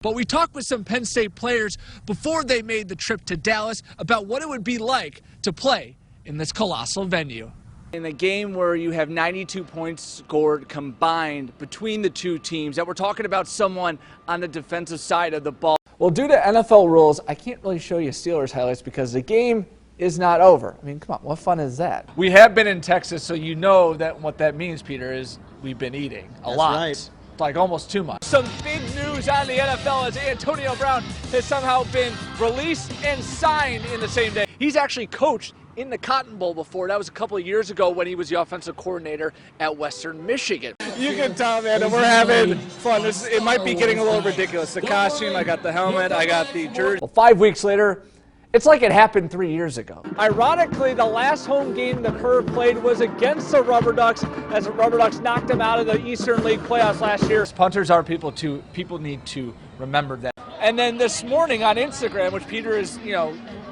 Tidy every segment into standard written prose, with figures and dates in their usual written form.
But we talked with some Penn State players before they made the trip to Dallas about what it would be like to play in this colossal venue. In a game where you have 92 points scored combined between the two teams, that we're talking about someone on the defensive side of the ball. Well, due to NFL rules, I can't really show you Steelers highlights because the game is not over. I mean, come on, what fun is that? We have been in Texas, so you know that what that means, Peter, is we've been eating a lot. Right. Like almost too much. Some big news on the NFL as Antonio Brown has somehow been released and signed in the same day. He's actually coached in the Cotton Bowl before. That was a couple of years ago when he was the offensive coordinator at Western Michigan. You can tell, man, that we're having fun. It might be getting a little ridiculous. The costume, I got the helmet, I got the jersey. Well, 5 weeks later, it's like it happened 3 years ago. Ironically, the last home game the Curve played was against the Rubber Ducks as the Rubber Ducks knocked them out of the Eastern League playoffs last year. Punters are people too. People need to remember that. And then this morning on Instagram, which Peter is,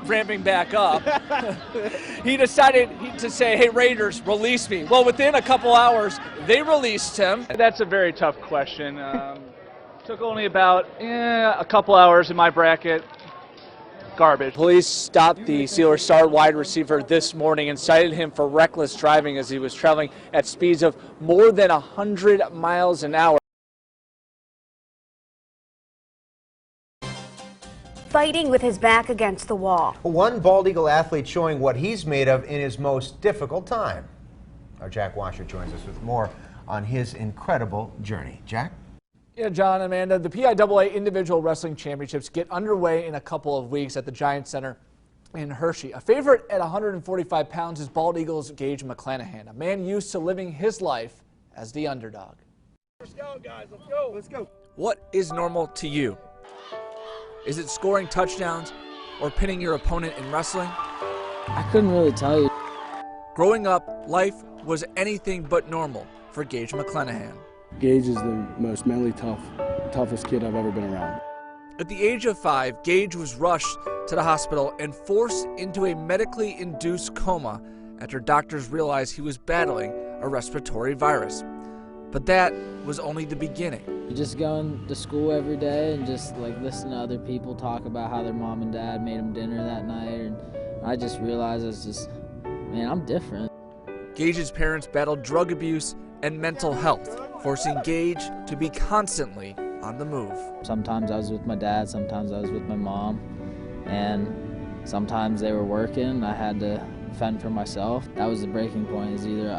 ramping back up, he decided to say, hey, Raiders, release me. Well, within a couple hours, they released him. That's a very tough question. Took only about a couple hours in my bracket. Garbage. Police stopped the Steelers star wide receiver this morning and cited him for reckless driving as he was traveling at speeds of more than 100 miles an hour. Fighting with his back against the wall. One bald eagle athlete showing what he's made of in his most difficult time. Our Jack Wascher joins us with more on his incredible journey. Jack? Yeah, John, Amanda, the PIAA Individual Wrestling Championships get underway in a couple of weeks at the Giant Center in Hershey. A favorite at 145 pounds is Bald Eagles' Gage McClanahan, a man used to living his life as the underdog. Let's go, guys. Let's go. Let's go. What is normal to you? Is it scoring touchdowns or pinning your opponent in wrestling? I couldn't really tell you. Growing up, life was anything but normal for Gage McClanahan. Gage is the most mentally toughest kid I've ever been around. At the age of 5, Gage was rushed to the hospital and forced into a medically induced coma after doctors realized he was battling a respiratory virus. But that was only the beginning. Just going to school every day and just listen to other people talk about how their mom and dad made them dinner that night, and I just realized man, I'm different. Gage's parents battled drug abuse and mental health, forcing Gage to be constantly on the move. Sometimes I was with my dad, sometimes I was with my mom, and sometimes they were working. I had to fend for myself. That was the breaking point, is either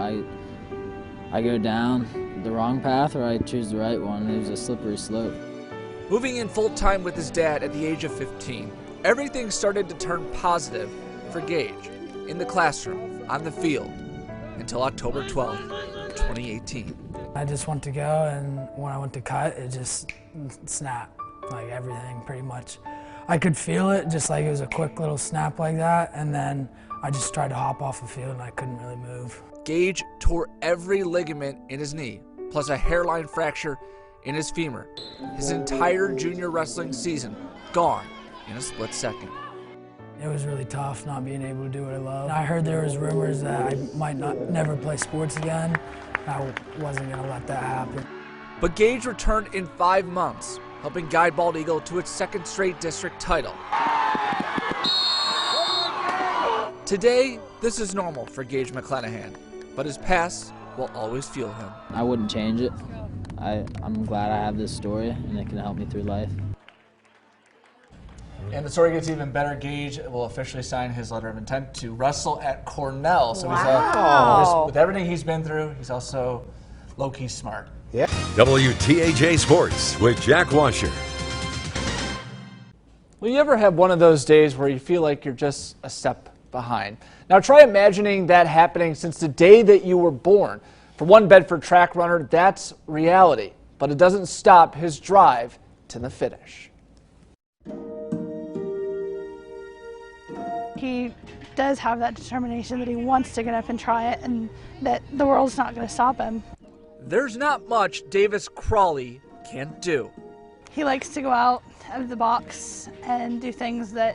I go down the wrong path or I choose the right one. It was a slippery slope. Moving in full-time with his dad at the age of 15, everything started to turn positive for Gage, in the classroom, on the field, until October 12th, 2018. I just went to go, and when I went to cut, it just snapped, like everything pretty much. I could feel it, just like it was a quick little snap like that, and then I just tried to hop off the field and I couldn't really move. Gage tore every ligament in his knee, plus a hairline fracture in his femur. His entire junior wrestling season gone in a split second. It was really tough not being able to do what I love. I heard there was rumors that I might never play sports again. I wasn't going to let that happen. But Gage returned in 5 months, helping guide Bald Eagle to its second straight district title. Today, this is normal for Gage McClanahan, but his past will always fuel him. I wouldn't change it. I'm glad I have this story, and it can help me through life. And the story gets even better. Gage will officially sign his letter of intent to wrestle at Cornell. So Wow. with everything he's been through, he's also low-key smart. Yeah. WTAJ Sports with Jack Wascher. Will you ever have one of those days where you feel like you're just a step behind? Now try imagining that happening since the day that you were born. For one Bedford track runner, that's reality. But it doesn't stop his drive to the finish. He does have that determination that he wants to get up and try it, and that the world's not going to stop him. There's not much Davis Crawley can't do. He likes to go out of the box and do things that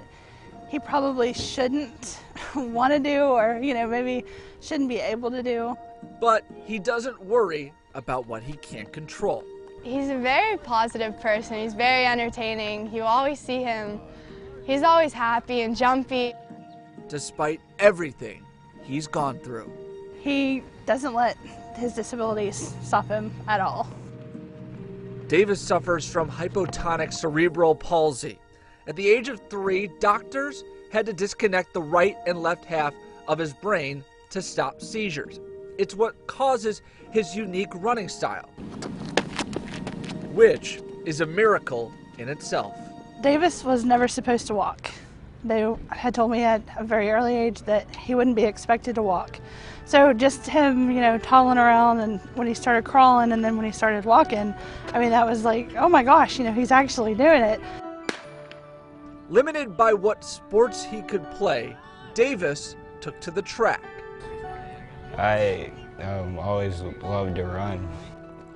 he probably shouldn't want to do, or maybe shouldn't be able to do. But he doesn't worry about what he can't control. He's a very positive person. He's very entertaining. You always see him. He's always happy and jumpy. Despite everything he's gone through, He doesn't let his disabilities stop him at all. Davis suffers from hypotonic cerebral palsy. At the age of 3, doctors had to disconnect the right and left half of his brain to stop seizures. It's what causes his unique running style, which is a miracle in itself. Davis was never supposed to walk. They had told me at a very early age that he wouldn't be expected to walk. So just him, toddling around, and when he started crawling and then when he started walking, I mean, that was like, oh my gosh, he's actually doing it. Limited by what sports he could play, Davis took to the track. I always loved to run.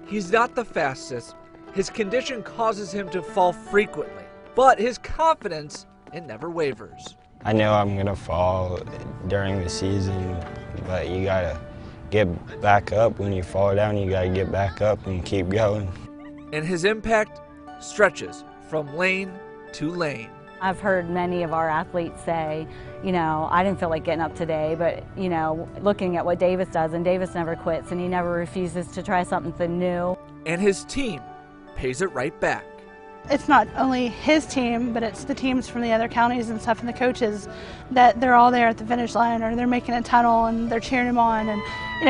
He's not the fastest. His condition causes him to fall frequently, but his confidence, it never wavers. I know I'm going to fall during the season, but you got to get back up. When you fall down, you got to get back up and keep going. And his impact stretches from lane to lane. I've heard many of our athletes say, I didn't feel like getting up today, but, looking at what Davis does, and Davis never quits, and he never refuses to try something new. And his team pays it right back. It's not only his team, but it's the teams from the other counties and stuff, and the coaches, that they're all there at the finish line, or they're making a tunnel and they're cheering him on, and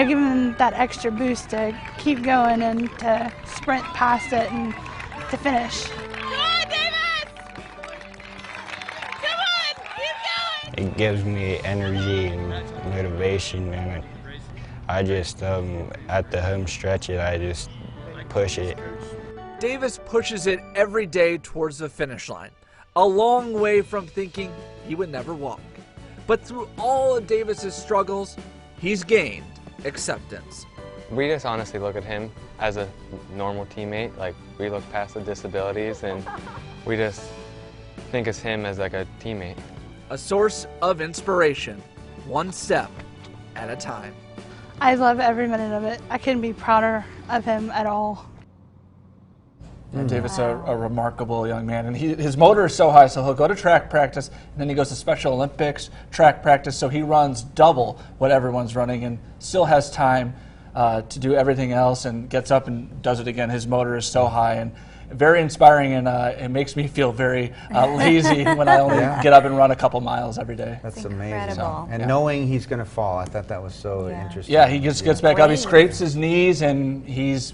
giving him that extra boost to keep going and to sprint past it and to finish. It gives me energy and motivation, and I just, at the home stretch, I just push it. Davis pushes it every day towards the finish line, a long way from thinking he would never walk. But through all of Davis's struggles, he's gained acceptance. We just honestly look at him as a normal teammate. Like, we look past the disabilities and we just think of him as like a teammate. A source of inspiration, one step at a time. I love every minute of it. I couldn't be prouder of him at all. And Davis is a remarkable young man, and his motor is so high, so he'll go to track practice, and then he goes to Special Olympics track practice, so he runs double what everyone's running and still has time to do everything else, and gets up and does it again. His motor is so high, and very inspiring, and it makes me feel very lazy when I only get up and run a couple miles every day. That's amazing. So, and knowing he's going to fall, I thought that was so interesting. Yeah, he just gets back up, he scrapes his knees, and he's,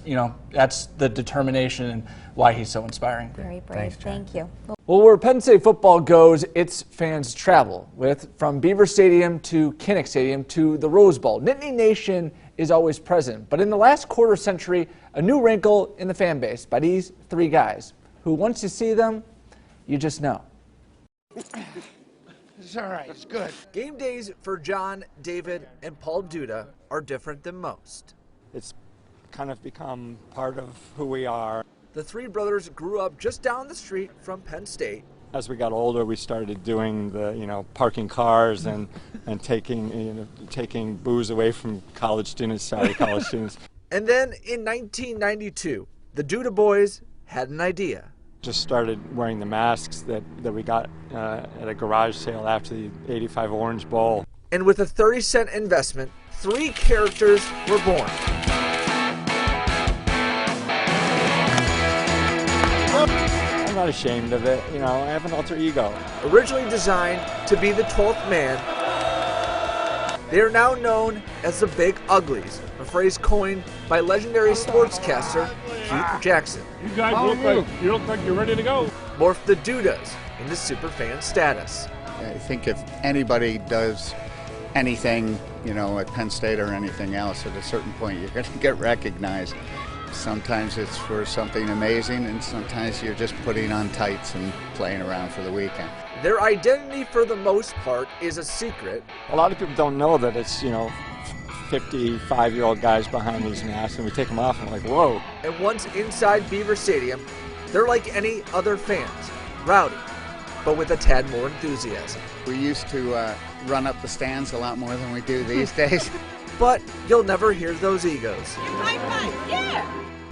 that's the determination and why he's so inspiring. Very brave. Thank you. Well, where Penn State football goes, its fans travel from Beaver Stadium to Kinnick Stadium to the Rose Bowl. Nittany Nation is always present, but in the last quarter century, a new wrinkle in the fan base by these 3 guys who, once you see them, you just know. It's all right. It's good. Game days for John, David, and Paul Duda are different than most. It's kind of become part of who we are. The 3 brothers grew up just down the street from Penn State. As we got older, we started doing the, parking cars and taking booze away from college students. Sorry, college students. And then in 1992, the Duda boys had an idea. Just started wearing the masks that we got at a garage sale after the '85 Orange Bowl. And with a 30-cent investment, 3 characters were born. I'm not ashamed of it. I have an alter ego. Originally designed to be the 12th man, they are now known as the Big Uglies, a phrase coined by legendary sportscaster Pete Jackson. You guys look like you're ready to go. Morphed the Dudas into superfan status. I think if anybody does anything, at Penn State or anything else, at a certain point you're going to get recognized. Sometimes it's for something amazing, and sometimes you're just putting on tights and playing around for the weekend. Their identity, for the most part, is a secret. A lot of people don't know that it's, 55-year-old guys behind these masks, and we take them off and we're like, whoa. And once inside Beaver Stadium, they're like any other fans, rowdy, but with a tad more enthusiasm. We used to run up the stands a lot more than we do these days. But you'll never hear those egos. High five, yeah!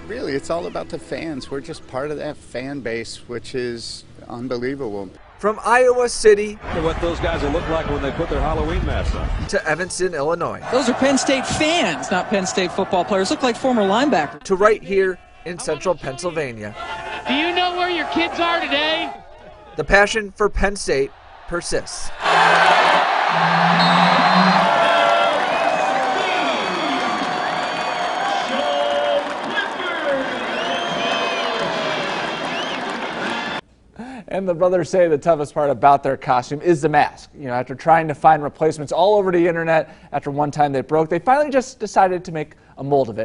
really, it's all about the fans. We're just part of that fan base, which is unbelievable. From Iowa City what those guys will look like when they put their Halloween masks on. to Evanston, Illinois. Those are Penn State fans, not Penn State football players. Look like former linebackers. To right here in central Pennsylvania. Do you know where your kids are today? The passion for Penn State persists. And the brothers say the toughest part about their costume is the mask. You know, after trying to find replacements all over the internet, after one time they broke, they finally just decided to make a mold of it.